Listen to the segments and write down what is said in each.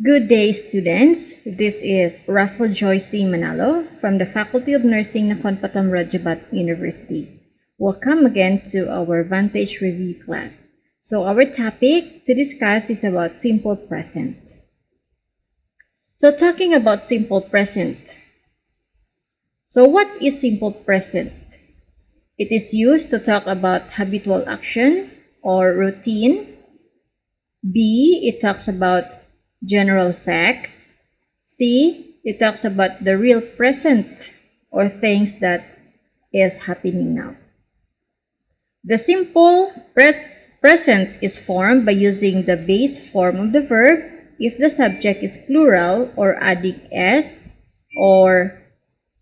Good day, students. This is Ruffel Joy C Manalo from the Faculty of Nursing, Nakhon, Pathom, Rajabhat University. Welcome again to our VANTAGE review class. So our topic to discuss is about simple present. So talking about simple present. So what is simple present? It is used to talk about habitual action or routine. B, it talks about general facts. C, it talks about the real present or things that is happening now. The simple present is formed by using the base form of the verb if the subject is plural or adding s or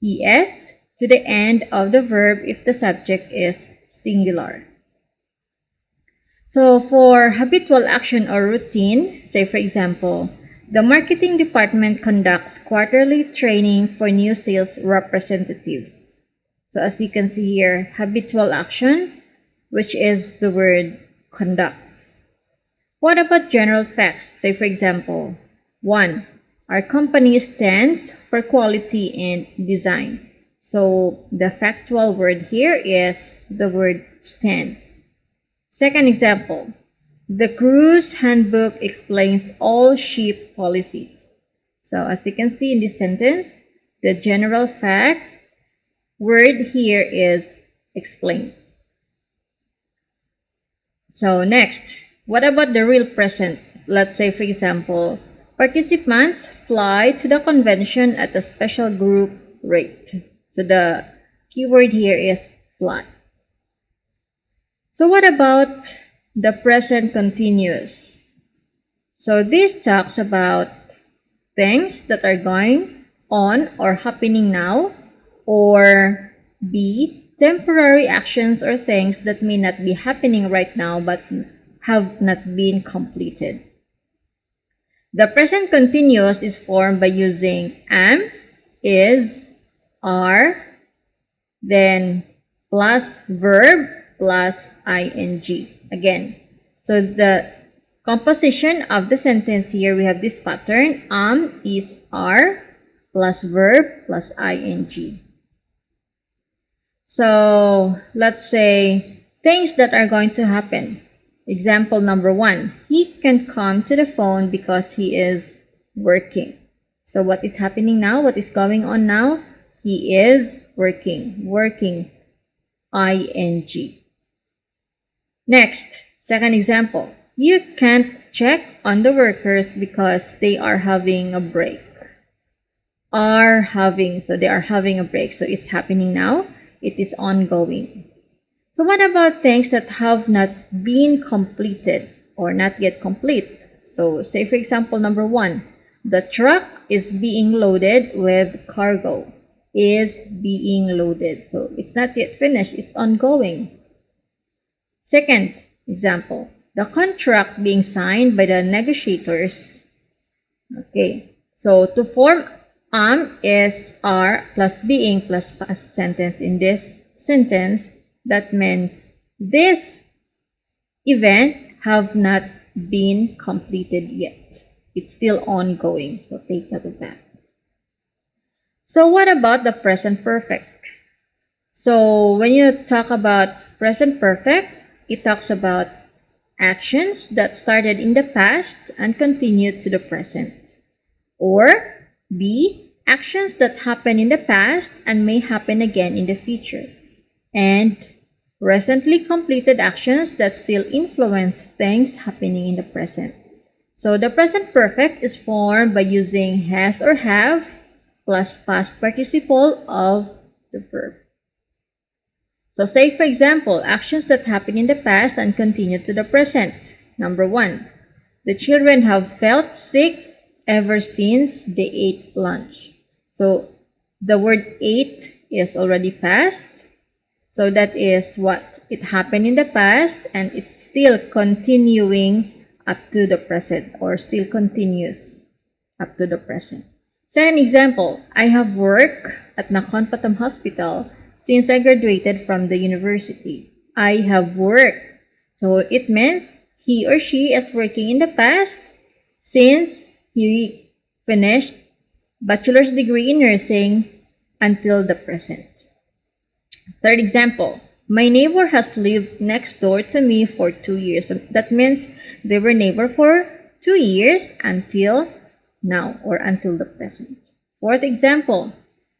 es to the end of the verb if the subject is singular. So for habitual action or routine, say for example, the marketing department conducts quarterly training for new sales representatives. So as you can see here, habitual action, which is the word conducts. What about general facts? Say for example, 1. Our company stands for quality and design. So the factual word here is the word stands. Second example, the cruise handbook explains all ship policies. So as you can see in this sentence, the general fact word here is explains. So next, what about the real present? Let's say for example, participants fly to the convention at a special group rate. So the keyword here is fly. So what about the present continuous? So this talks about things that are going on or happening now, or B, temporary actions or things that may not be happening right now but have not been completed. The present continuous is formed by using am, is, are, then plus verb, plus ing again. So the composition of the sentence here, we have this pattern, am, is, are, plus verb, plus ing. So let's say things that are going to happen. Example number 1, he can come to the phone because he is working. So what is happening now? What is going on now? He is working, ing. Next, second example, you can't check on the workers because they are having a break. So they are having a break. So it's happening now. It is ongoing. So what about things that have not been completed or not yet complete? So say for example, number 1, the truck is being loaded with cargo. Is being loaded. So it's not yet finished. It's ongoing. Second example, the contract being signed by the negotiators. Okay, so to form am, is, are, plus being, plus past sentence in this sentence, that means this event have not been completed yet. It's still ongoing, so take note of that. So what about the present perfect? So when you talk about present perfect, it talks about actions that started in the past and continued to the present. Or B, actions that happened in the past and may happen again in the future. And recently completed actions that still influence things happening in the present. So the present perfect is formed by using has or have plus past participle of the verb. So say for example, actions that happen in the past and continue to the present. Number 1, the children have felt sick ever since they ate lunch. So the word ate is already past. So that is what? It happened in the past and it's still continuing up to the present or still continues up to the present. Second example, I have worked at Nakhon Pathom Hospital since I graduated from the university. I have worked. So it means he or she is working in the past since He finished bachelor's degree in nursing until the present. Third example, my neighbor has lived next door to me for 2 years. That means they were neighbor for 2 years until now or until the present. Fourth example,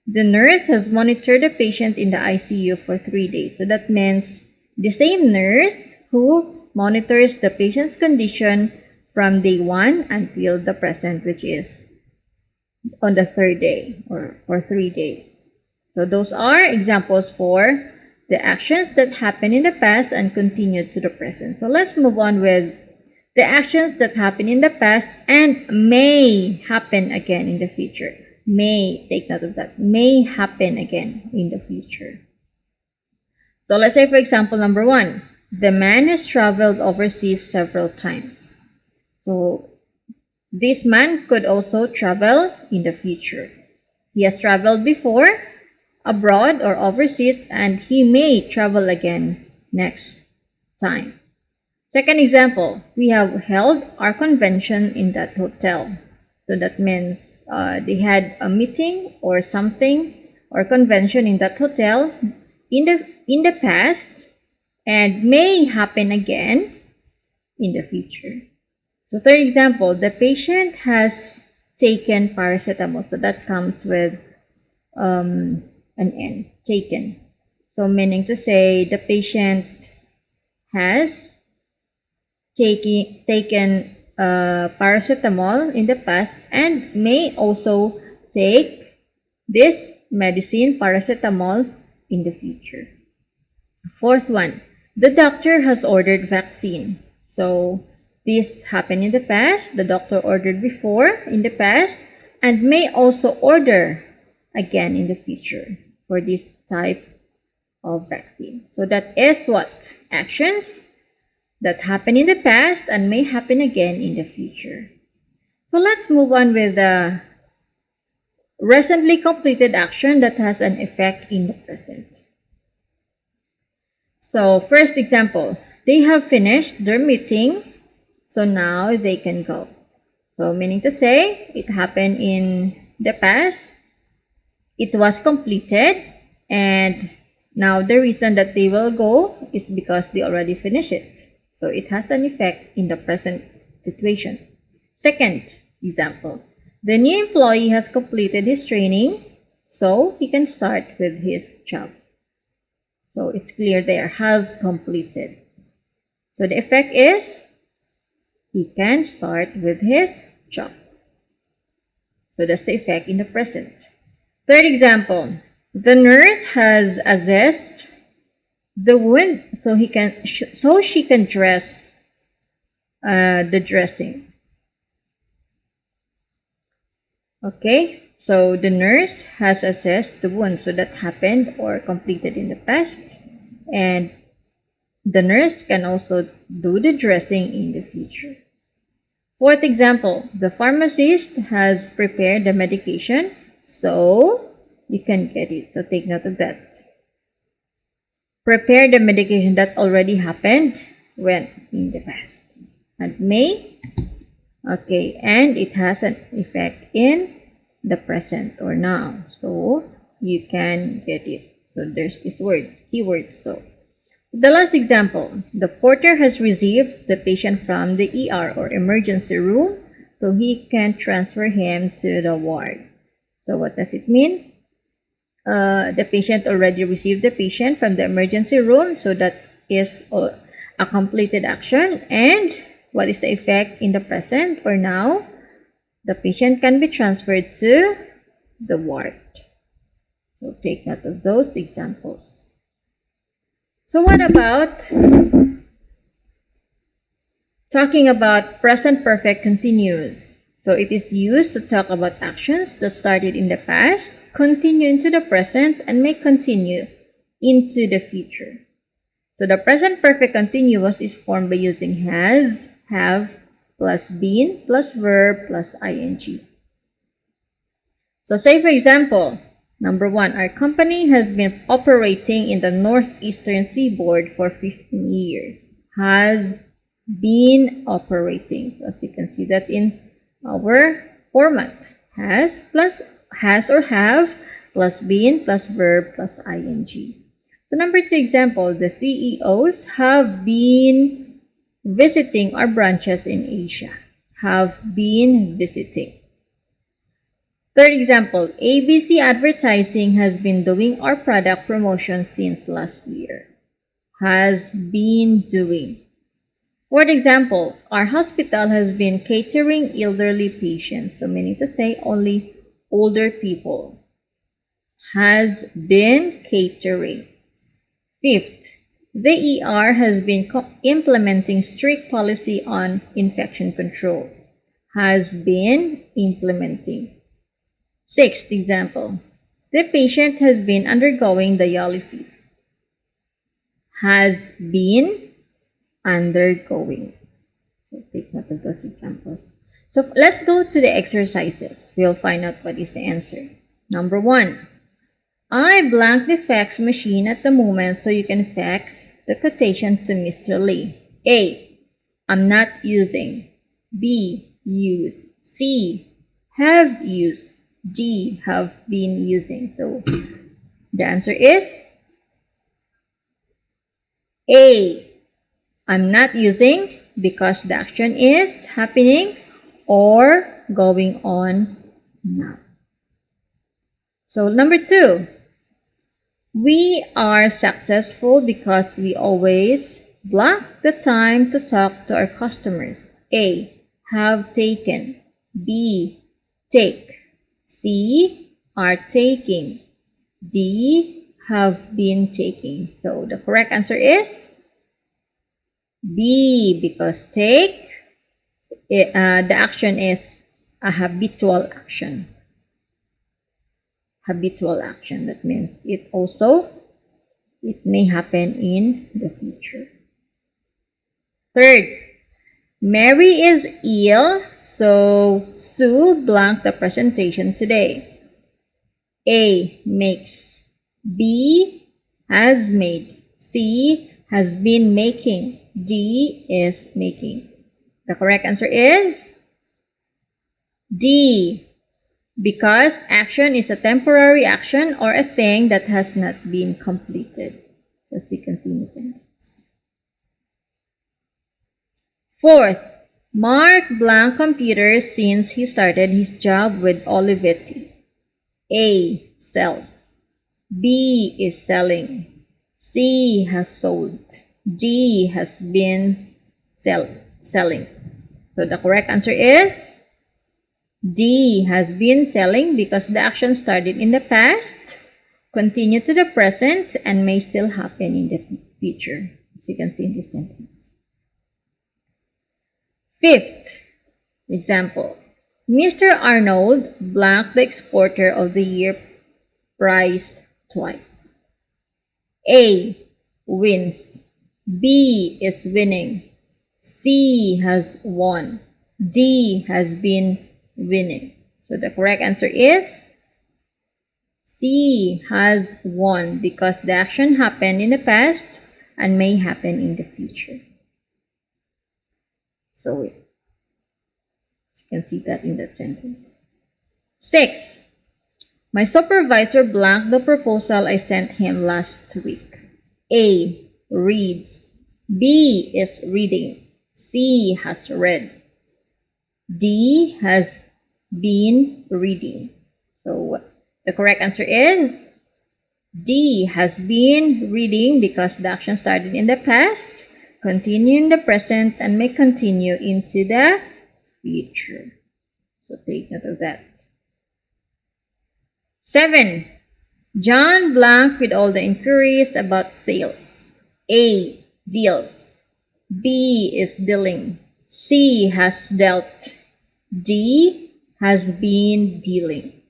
the nurse has monitored the patient in the ICU for 3 days. So that means the same nurse who monitors the patient's condition from day 1 until the present, which is on the 3rd day or for 3 days. So those are examples for the actions that happened in the past and continued to the present. So let's move on with the actions that happen in the past and may happen again in the future. May, take note of that, may happen again in the future. So let's say, for example, number 1, the man has traveled overseas several times. So this man could also travel in the future. He has traveled before, abroad or overseas, and he may travel again next time. Second example, we have held our convention in that hotel. So that means they had a meeting or something or convention in that hotel in the past and may happen again in the future. So third example, the patient has taken paracetamol. So that comes with an N, taken. So meaning to say the patient has taken paracetamol in the past and may also take this medicine, paracetamol, in the future. Fourth one, the doctor has ordered vaccine. So this happened in the past, the doctor ordered before in the past, and may also order again in the future for this type of vaccine. So that is what? Actions that happen in the past and may happen again in the future. So let's move on with the recently completed action that has an effect in the present. So first example, they have finished their meeting, so now they can go. So meaning to say, it happened in the past, it was completed, and now the reason that they will go is because they already finished it. So it has an effect in the present situation. Second example, the new employee has completed his training, so he can start with his job. So it's clear there, has completed. So the effect is, he can start with his job. So that's the effect in the present. Third example, the nurse has assessed the wound so she can dress the dressing. Okay, so the nurse has assessed the wound, so that happened or completed in the past, and the nurse can also do the dressing in the future. Fourth example, the pharmacist has prepared the medication, so you can get it. So take note of that. Prepare the medication, that already happened when? In the past. And may, okay, and it has an effect in the present or now. So you can get it. So there's this word, keyword so. The last example, the porter has received the patient from the ER or emergency room, so he can transfer him to the ward. So what does it mean? The patient already received the patient from the emergency room, so that is a completed action. And what is the effect in the present or now? The patient can be transferred to the ward. So take note of those examples. So what about talking about present perfect continuous? So it is used to talk about actions that started in the past, continue into the present, and may continue into the future. So the present perfect continuous is formed by using has, have, plus been, plus verb, plus ing. So say for example, number 1, our company has been operating in the northeastern seaboard for 15 years. Has been operating. So as you can see that in our format. Has or have plus been plus verb plus ing. So number 2 example, the CEOs have been visiting our branches in Asia. Have been visiting. Third example, ABC Advertising has been doing our product promotion since last year. Has been doing. Fourth example, our hospital has been catering elderly patients. So meaning to say only older people. Has been catering. Fifth, the ER has been implementing strict policy on infection control. Has been implementing. Sixth example, the patient has been undergoing dialysis. Has been undergoing. So take note of those examples. So let's go to the exercises. We'll find out what is the answer. Number 1. I blank the fax machine at the moment so you can fax the quotation to Mr. Lee. A. I'm not using. B. Use. C. Have used. D. Have been using. So the answer is A. I'm not using because the action is happening or going on now. So number 2. We are successful because we always block the time to talk to our customers. A. Have taken. B. Take. C. Are taking. D. Have been taking. So the correct answer is B, because take, the action is a habitual action. Habitual action. That means it may happen in the future. Third, Mary is ill, so Sue blanked the presentation today. A. Makes. B. Has made. C. Has been making. D. Is making. The correct answer is D, because action is a temporary action or a thing that has not been completed. So as you can see in the sentence. Fourth, Mark blanked computer since he started his job with Olivetti. A. Sells. B. Is selling. C. Has sold. D. Has been selling. So the correct answer is D. Has been selling, because the action started in the past, continued to the present, and may still happen in the future, as you can see in this sentence. Fifth example, Mr. Arnold blanked the Exporter of the Year prize twice. A. Wins. B. Is winning. C. Has won. D. Has been winning. So the correct answer is C. Has won, because the action happened in the past and may happen in the future. So you can see that in that sentence. 6. My supervisor blanked the proposal I sent him last week. A. Reads. B. Is reading. C. Has read. D. Has been reading. So the correct answer is D. Has been reading, because the action started in the past, continue in the present, and may continue into the future. So take note of that. 7. John blanked with all the inquiries about sales. A. Deals. B. Is dealing. C. Has dealt. D. Has been dealing.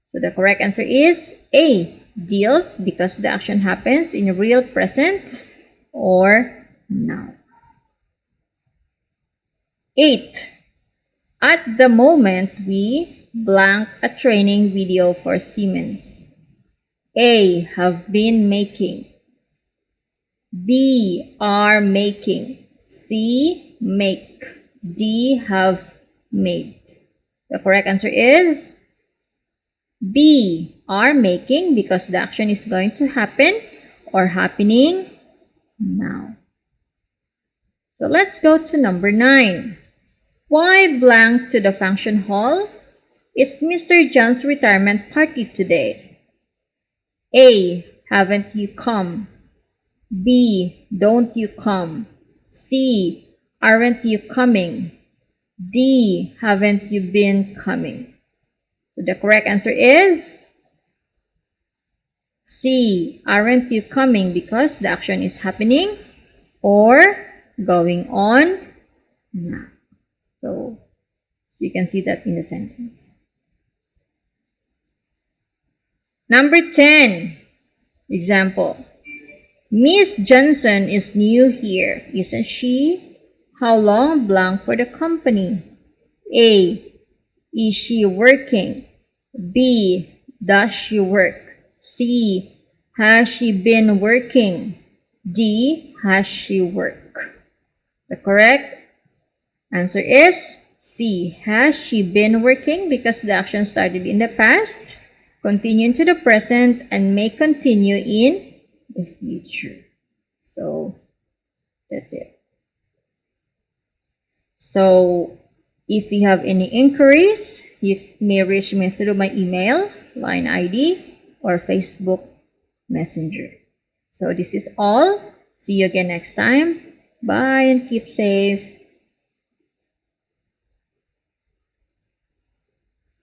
So the correct answer is A. Deals, because the action happens in real present or now. 8. At the moment, we blank a training video for Siemens. A. Have been making. B. Are making. C. Make. D. Have made. The correct answer is B, are making, because the action is going to happen or happening now. So let's go to number 9. Why blank to the function hall? It's Mr. John's retirement party today. A, haven't you come? B, don't you come? C, aren't you coming? D, haven't you been coming? So the correct answer is C, aren't you coming, because the action is happening or going on now. So you can see that in the sentence. Number 10, example. Miss Johnson is new here, isn't she? How long blank for the company? A, is she working? B, does she work? C, has she been working? D, has she worked? The correct answer is C, has she been working, because the action started in the past, continue into the present, and may continue in the future. So that's it. So if you have any inquiries, you may reach me through my email, line ID, or Facebook Messenger. So this is all. See you again next time. Bye and keep safe.